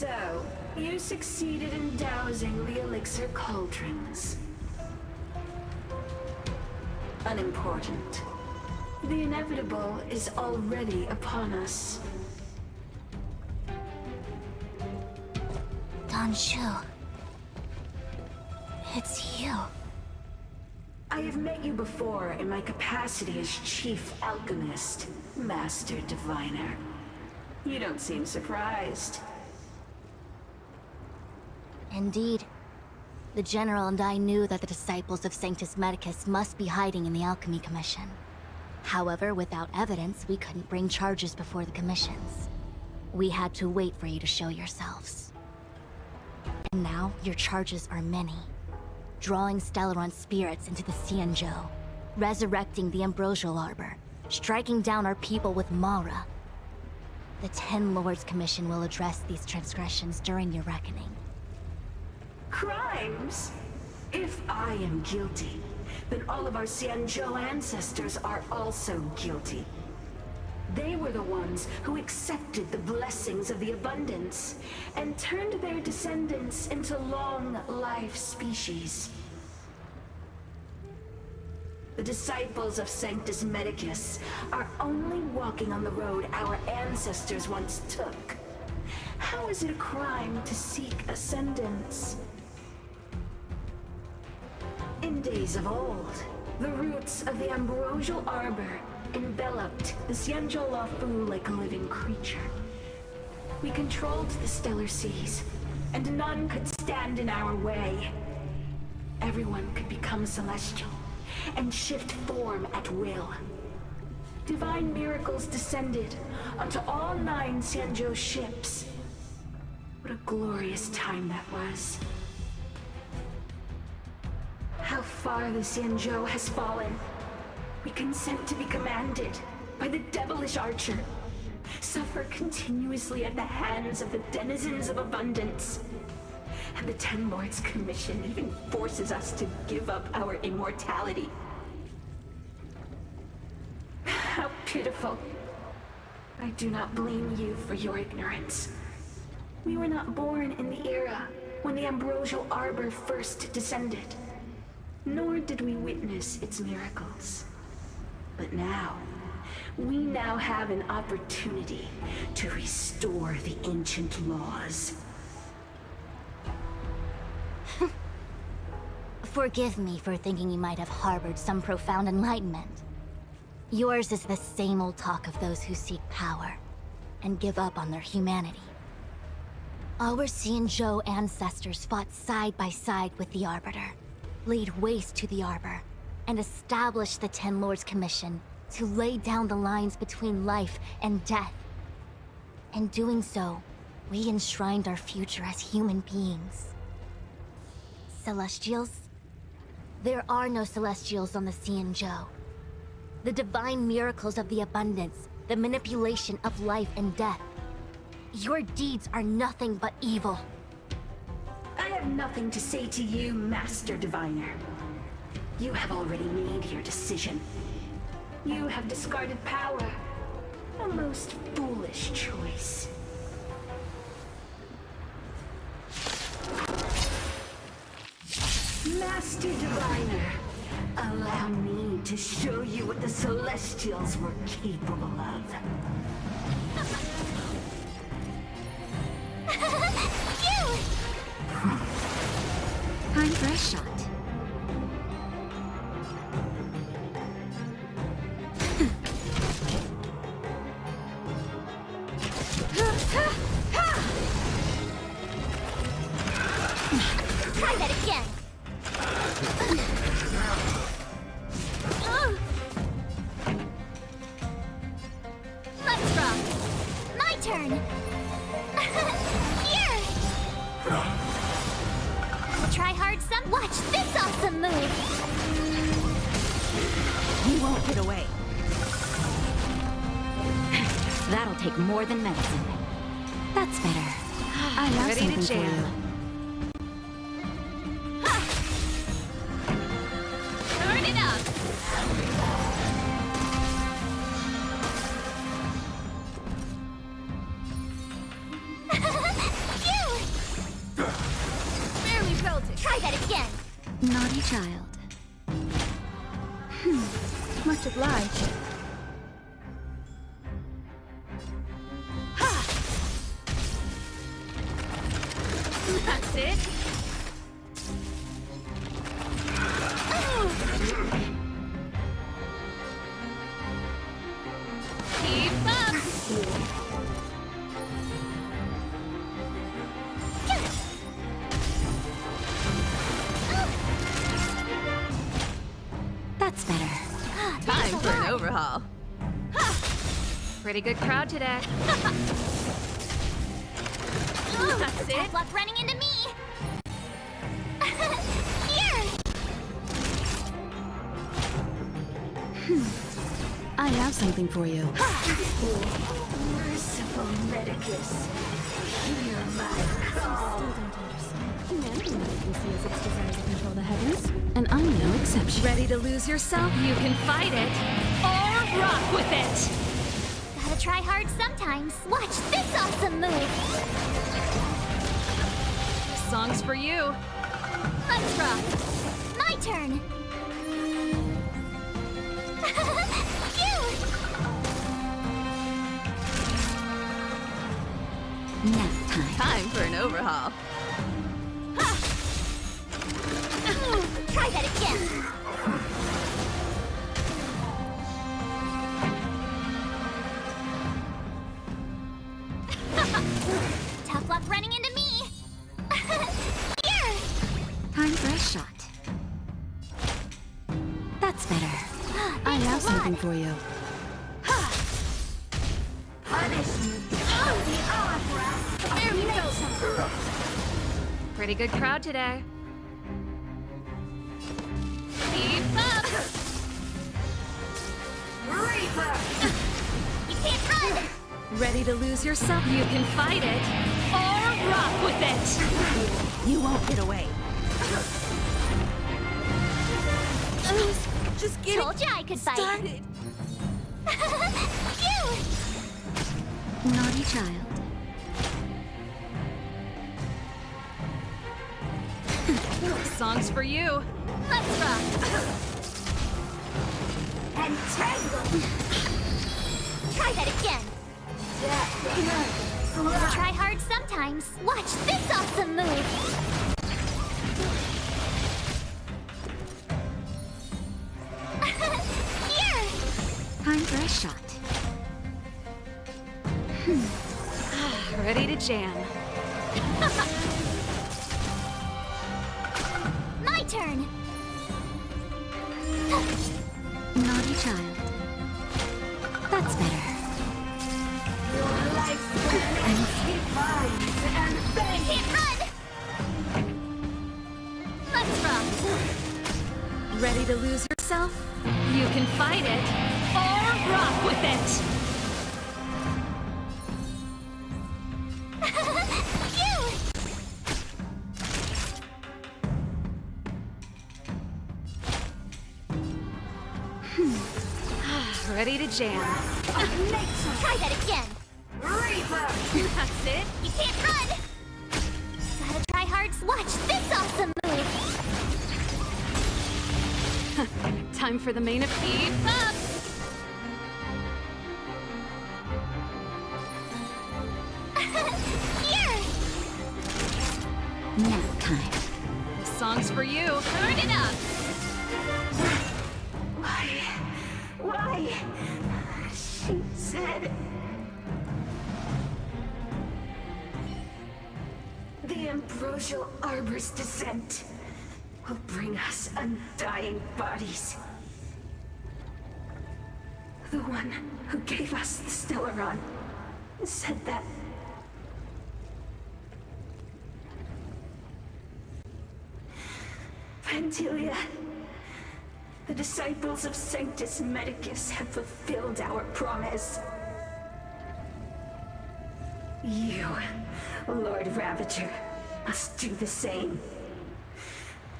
So, you succeeded in dousing the elixir cauldrons. Unimportant. The inevitable is already upon us. Xianzhou. It's you. I have met you before in my capacity as Chief Alchemist, Master Diviner. You don't seem surprised. Indeed. The General and I knew that the disciples of Sanctus Medicus must be hiding in the Alchemy Commission. However, without evidence, we couldn't bring charges before the commissions. We had to wait for you to show yourselves. And now, your charges are many. Drawing Stellaron spirits into the Xianzhou, resurrecting the Ambrosial Arbor, striking down our people with Mara. The Ten Lords Commission will address these transgressions during your reckoning. Crimes? If I am guilty, then all of our Xianzhou ancestors are also guilty. They were the ones who accepted the blessings of the abundance and turned their descendants into long-life species. The disciples of Sanctus Medicus are only walking on the road our ancestors once took. How is it a crime to seek ascendance? In days of old, the roots of the Ambrosial Arbor enveloped the Xianzhou Luofu like a living creature. We controlled the stellar seas, and none could stand in our way. Everyone could become celestial, and shift form at will. Divine miracles descended onto all 9 Xianzhou ships. What a glorious time that was. How far the Xianzhou has fallen. We consent to be commanded by the devilish archer. Suffer continuously at the hands of the denizens of abundance. And the Ten Lords Commission even forces us to give up our immortality. How pitiful. I do not blame you for your ignorance. We were not born in the era when the Ambrosial Arbor first descended. Nor did we witness its miracles. But now, we now have an opportunity to restore the ancient laws. Forgive me for thinking you might have harbored some profound enlightenment. Yours is the same old talk of those who seek power and give up on their humanity. Our Xianzhou ancestors fought side by side with the Arbiter, laid waste to the Arbor, and established the Ten Lords Commission to lay down the lines between life and death. In doing so, we enshrined our future as human beings. Celestials? There are no Celestials on the Xianzhou. The divine miracles of the abundance, the manipulation of life and death. Your deeds are nothing but evil. I have nothing to say to you, Master Diviner. You have already made your decision. You have discarded power. A most foolish choice. Master Diviner, allow me to show you what the Celestials were capable of. Time for a shot. Try that again. Let's rock. My turn. Here. Try hard some. Watch this awesome move. You won't get away. That'll take more than medicine. That's better. I have Ready something to for you. jam. Turn it up. Try that again! Naughty child. Much obliged. That's it. Keep up. That's better. Time for an overhaul. Pretty good crowd today. That's it. Tough luck running into me! Here! I have something for you. Merciful Medicus, hear my call. Humanity can see as its desire to control the heavens, and I'm no exception. Ready to lose yourself? You can fight it or rock with it. Gotta try hard sometimes. Watch this awesome move! This song's for you. Let's rock! My turn! Phew! Nap time. Time for an overhaul. Try that again! Tough luck running into me! Here! Time for a shot. That's better. I have something for you. Punishment of the opera. There we go! Pretty good crowd today. Keep up. Reaper! You can't run! Ready to lose yourself? You can fight it or rock with it. You won't get away. Just get Told you I could fight! started. Phew! Naughty child. This song's for you. Let's rock! Entangle! Try that again! Gotta try hard sometimes. Watch this awesome move! Here! Time for a shot. Ready to jam. My turn! Naughty child. That's better. Your life's defines and bends. Can't run! Let's rock! Ready to lose yourself? You can fight it or rock with it. Phew! Ready to jam. Try that again! Reaper! That's it. You can't run! Gotta try hard. Watch this awesome move! Time for the main event. Keep up. Here! Nap time. This song's for you. Turn it up. Why? She said... The ambrosial arbor's descent will bring us undying bodies. The one who gave us the Stellaron said that. Pantilia, the disciples of Sanctus Medicus have fulfilled our promise. You, Lord Ravager, must do the same.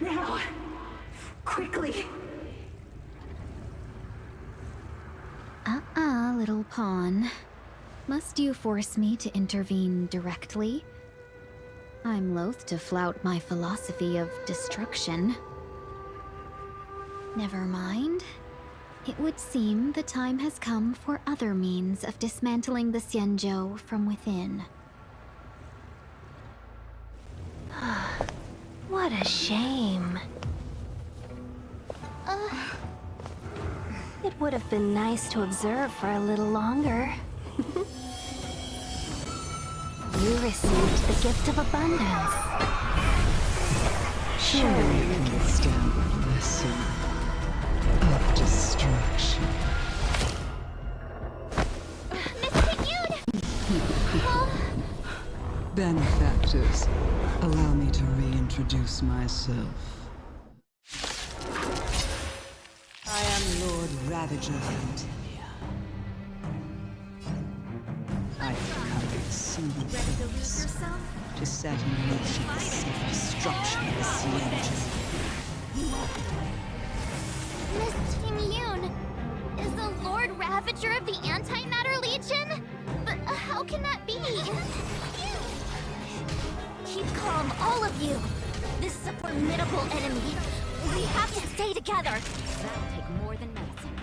Now, quickly. Little pawn. Must you force me to intervene directly? I'm loath to flout my philosophy of destruction. Never mind. It would seem the time has come for other means of dismantling the Xianzhou from within. What a shame. It would have been nice to observe for a little longer. You received the gift of abundance. Surely you can withstand the lesson of destruction. Benefactors, allow me to reintroduce myself. I am Lord Ravager of Antilia. I have come with a single purpose, to set in motion the self-destruction of the Xianzhou. Miss Team Yoon, is the Lord Ravager of the Antimatter Legion? But how can that be? Keep calm, all of you. This is a formidable enemy. We have to stay together. That'll take more than medicine.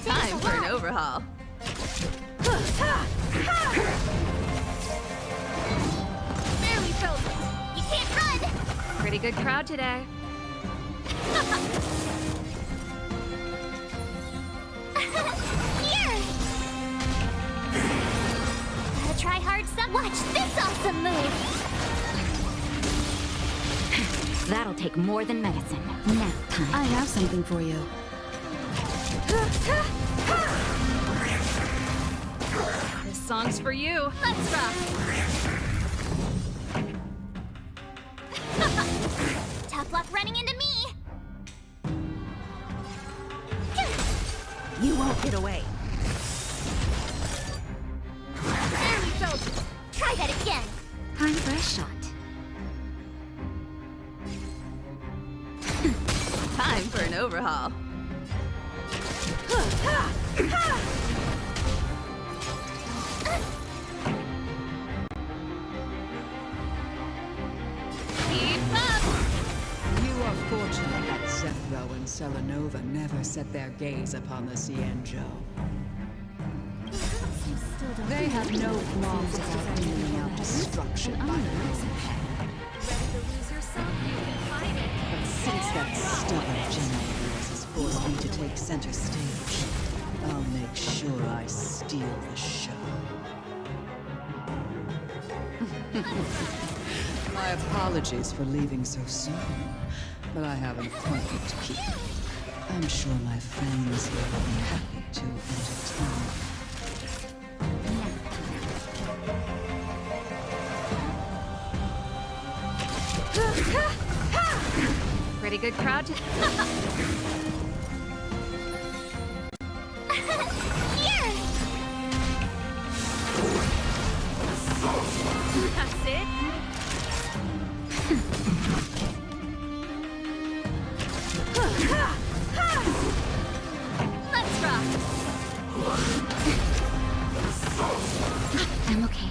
Time for an overhaul. There we go. You can't run. Pretty good crowd today. Here. Gotta try hard some. Watch this awesome move. That'll take more than medicine. Nap time. I have something for you. This song's for you. Let's rock. Tough luck running into me. You won't get away. There we go. Try that again. Time for a shot. Time for an overhaul. Keep up! You are fortunate that Zephyro and Selenova never set their gaze upon the Xianzhou. They have no qualms about dealing out destruction by their own hand. Ready to lose yourself? You can fight it. But since that stubborn general of yours has forced me to take center stage, I'll make sure I steal the show. My apologies for leaving so soon, but I have an appointment to keep. I'm sure my friends here will be happy to entertain. Pretty good crowd today. Here. That's it. Let's rock. I'm okay.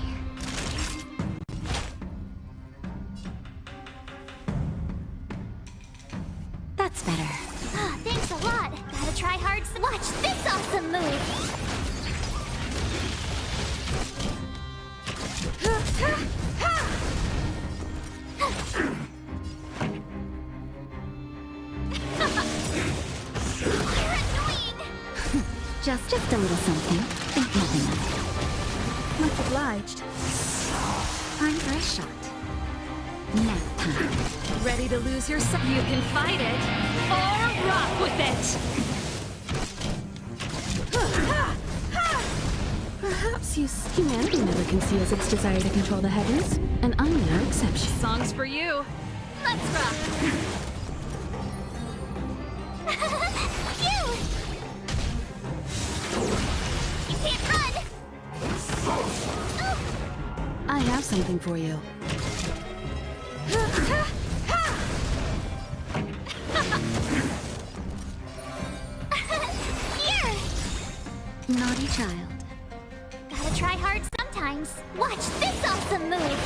That's better. Thanks a lot. Gotta try hard. Watch this awesome move. You're annoying. Just a little something. Think nothing of it. Much obliged. Time for a shot. Nap time. Ready to lose yourself? You can fight it or rock with it. Perhaps humanity never conceals its desire to control the heavens, and I'm no exception. Song's for you. Let's rock. Phew! You can't run. I have something for you. Here. Naughty child. Gotta try hard. times. Watch this awesome move!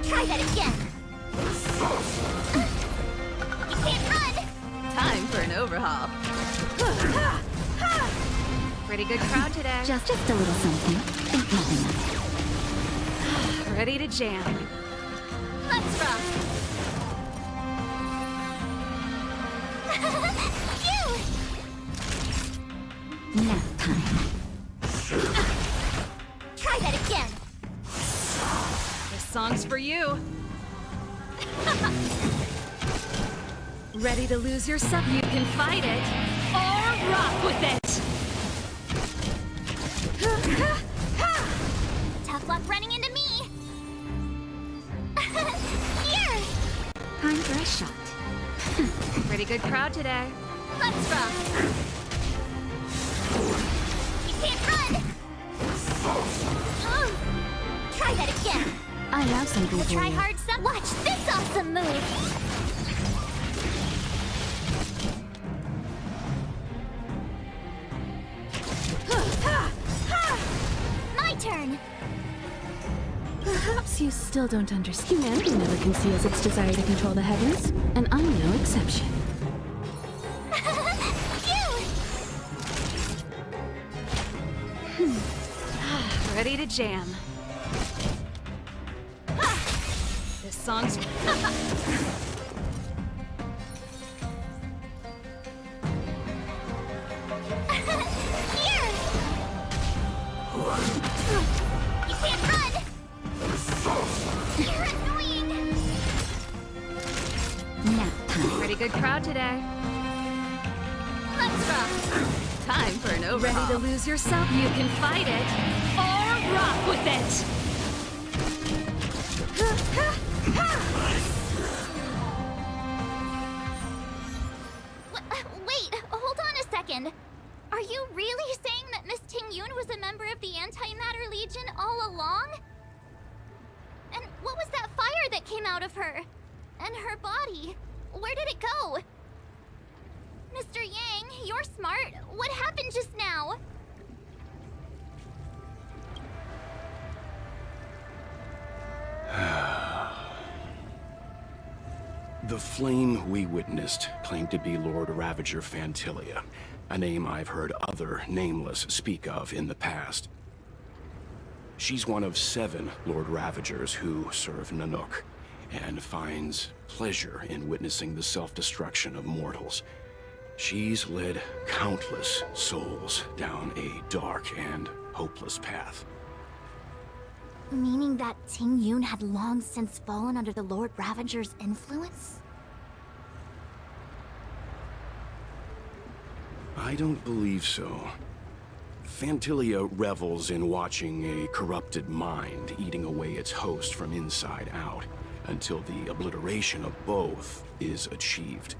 Try that again! You can't run! Time for an overhaul. Pretty good crowd today. Just a little something. Think nothing of it. Ready to jam. Let's rock! Phew! Nap time. Try that again! This song's for you. Ready to lose yourself? You can fight it or rock with it. Tough luck running into me! Here! Time for a shot. Pretty good crowd today. Let's rock! You can't run! Try that again! I have something The for try you. hard son. Watch this awesome move! My turn! Perhaps you still don't understand. Humanity never conceals its desire to control the heavens, and I'm no exception. Phew! Ready to jam. This song's... Here! You can't run! You're annoying! Nap time. Pretty good crowd today. Let's rock! Time for an overhaul. Ready to lose yourself? You can fight it or rock with it. Wait, hold on a second. Are you really saying that Miss Ting-Yun was a member of the Antimatter Legion all along? And what was that fire that came out of her? And her body? Where did it go? Mr. Yang, you're smart. What happened just now? The flame we witnessed claimed to be Lord Ravager Fantilia, a name I've heard other Nameless speak of in the past. She's one of 7 Lord Ravagers who serve Nanook, and finds pleasure in witnessing the self-destruction of mortals. She's led countless souls down a dark and hopeless path. Meaning that Ting-Yun had long since fallen under the Lord Ravager's influence? I don't believe so. Fantilia revels in watching a corrupted mind eating away its host from inside out, until the obliteration of both is achieved.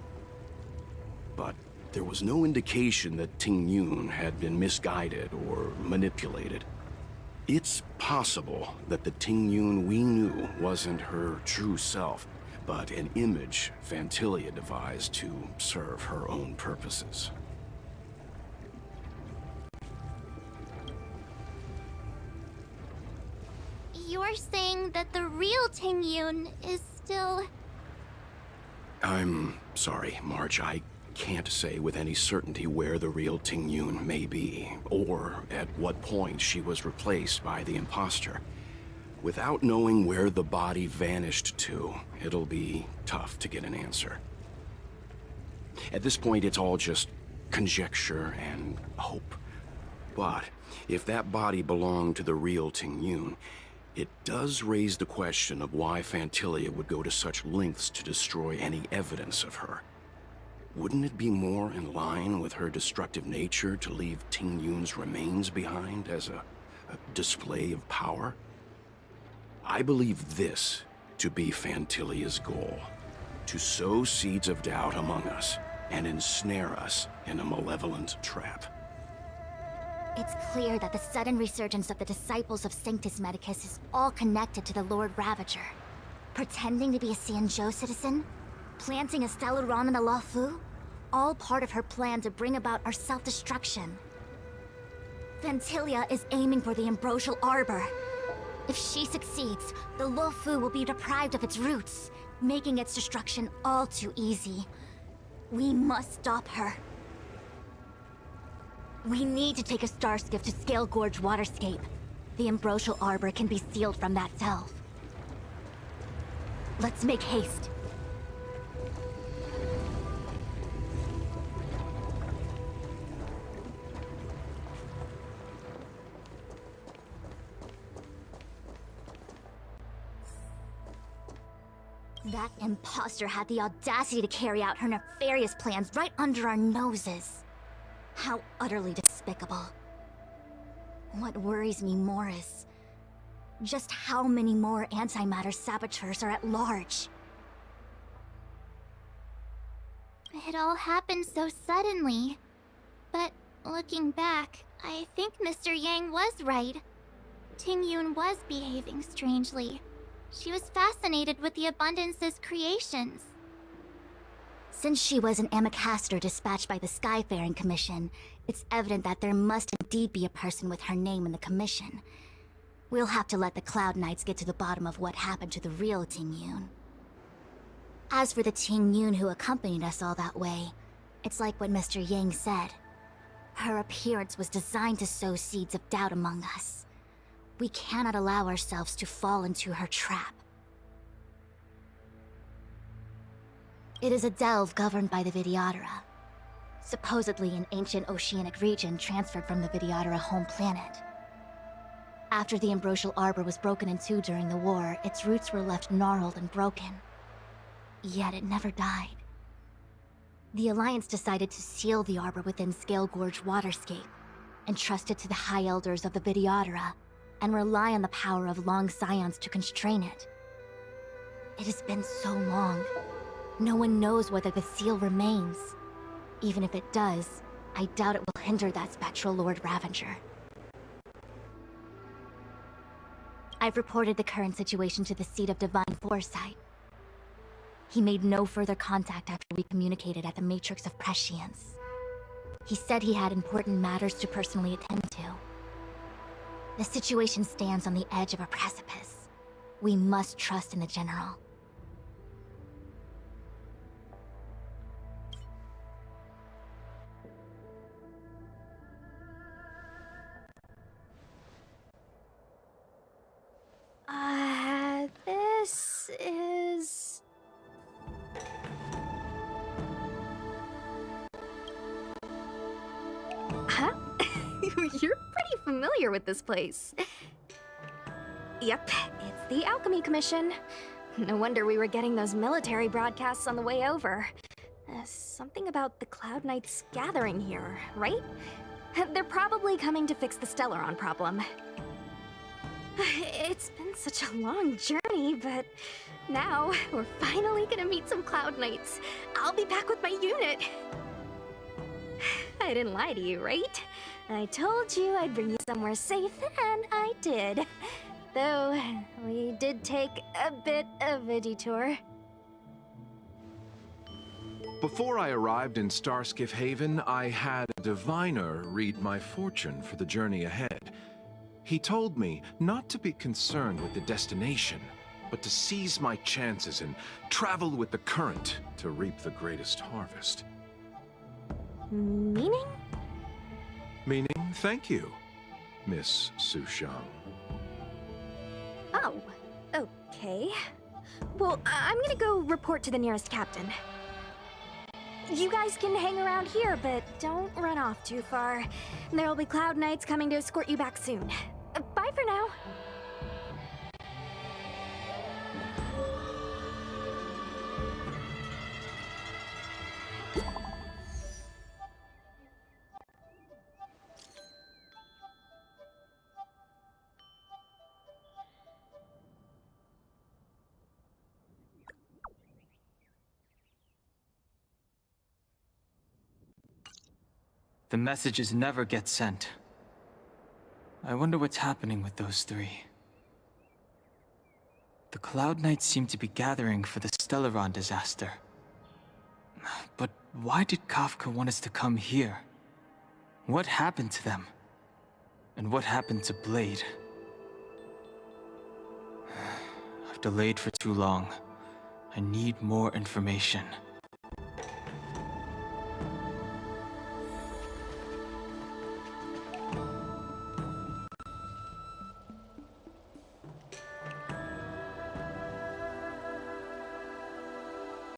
But there was no indication that Ting-Yun had been misguided or manipulated. It's possible that the Ting-Yun we knew wasn't her true self, but an image Fantilia devised to serve her own purposes. You're saying that the real Ting-Yun is still... I'm sorry, March. I can't say with any certainty where the real Ting-Yun may be, or at what point she was replaced by the imposter. Without knowing where the body vanished to, it'll be tough to get an answer. At this point, it's all just conjecture and hope. But if that body belonged to the real Ting-Yun, it does raise the question of why Fantilia would go to such lengths to destroy any evidence of her. Wouldn't it be more in line with her destructive nature to leave Ting-Yun's remains behind as a display of power? I believe this to be Fantilia's goal: to sow seeds of doubt among us and ensnare us in a malevolent trap. It's clear that the sudden resurgence of the disciples of Sanctus Medicus is all connected to the Lord Ravager. Pretending to be a Xianzhou citizen? Planting a Stellaron in the Luofu? all part of her plan to bring about our self-destruction. Ventilia is aiming for the Ambrosial Arbor. If she succeeds, the Luofu will be deprived of its roots, making its destruction all too easy. We must stop her. We need to take a star skiff to Scale Gorge Waterscape. The Ambrosial Arbor can be sealed from that self. Let's make haste. That imposter had the audacity to carry out her nefarious plans right under our noses. How utterly despicable. What worries me more is just how many more antimatter saboteurs are at large. It all happened so suddenly. But looking back, I think Mr. Yang was right. Tingyun was behaving strangely. She was fascinated with the Abundance's creations. Since she was an Amicastor dispatched by the Skyfaring Commission, it's evident that there must indeed be a person with her name in the Commission. We'll have to let the Cloud Knights get to the bottom of what happened to the real Tingyun. As for the Tingyun who accompanied us all that way, it's like what Mr. Yang said. Her appearance was designed to sow seeds of doubt among us. We cannot allow ourselves to fall into her trap. It is a delve governed by the Vidyadhara, supposedly an ancient oceanic region transferred from the Vidyadhara home planet. After the Ambrosial Arbor was broken in two during the war, its roots were left gnarled and broken. Yet it never died. The Alliance decided to seal the Arbor within Scale Gorge Waterscape, entrust it to the High Elders of the Vidyadhara, and rely on the power of Long Scions to constrain it. It has been so long. No one knows whether the seal remains. Even if it does, I doubt it will hinder that spectral Lord Ravager. I've reported the current situation to the Seat of Divine Foresight. He made no further contact after we communicated at the Matrix of Prescience. He said he had important matters to personally attend to. The situation stands on the edge of a precipice. We must trust in the General. This is... Huh? You're pretty familiar with this place. Yep, it's the Alchemy Commission. No wonder we were getting those military broadcasts on the way over. Something about the Cloud Knights gathering here, right? They're probably coming to fix the Stellaron problem. It's been such a long journey, but now we're finally gonna meet some Cloud Knights. I'll be back with my unit. I didn't lie to you, right? I told you I'd bring you somewhere safe, and I did. Though, we did take a bit of a detour. Before I arrived in Starskiff Haven, I had a diviner read my fortune for the journey ahead. He told me not to be concerned with the destination, but to seize my chances and travel with the current to reap the greatest harvest. Meaning? Meaning, thank you, Miss Sushang. Oh, okay. Well, I'm gonna go report to the nearest captain. You guys can hang around here, but don't run off too far. There'll be Cloud Knights coming to escort you back soon. Bye for now. The messages never get sent. I wonder what's happening with those three. The Cloud Knights seem to be gathering for the Stellaron disaster. But Why did Kafka want us to come here? What happened to them? And what happened to Blade? I've delayed for too long. I need more information.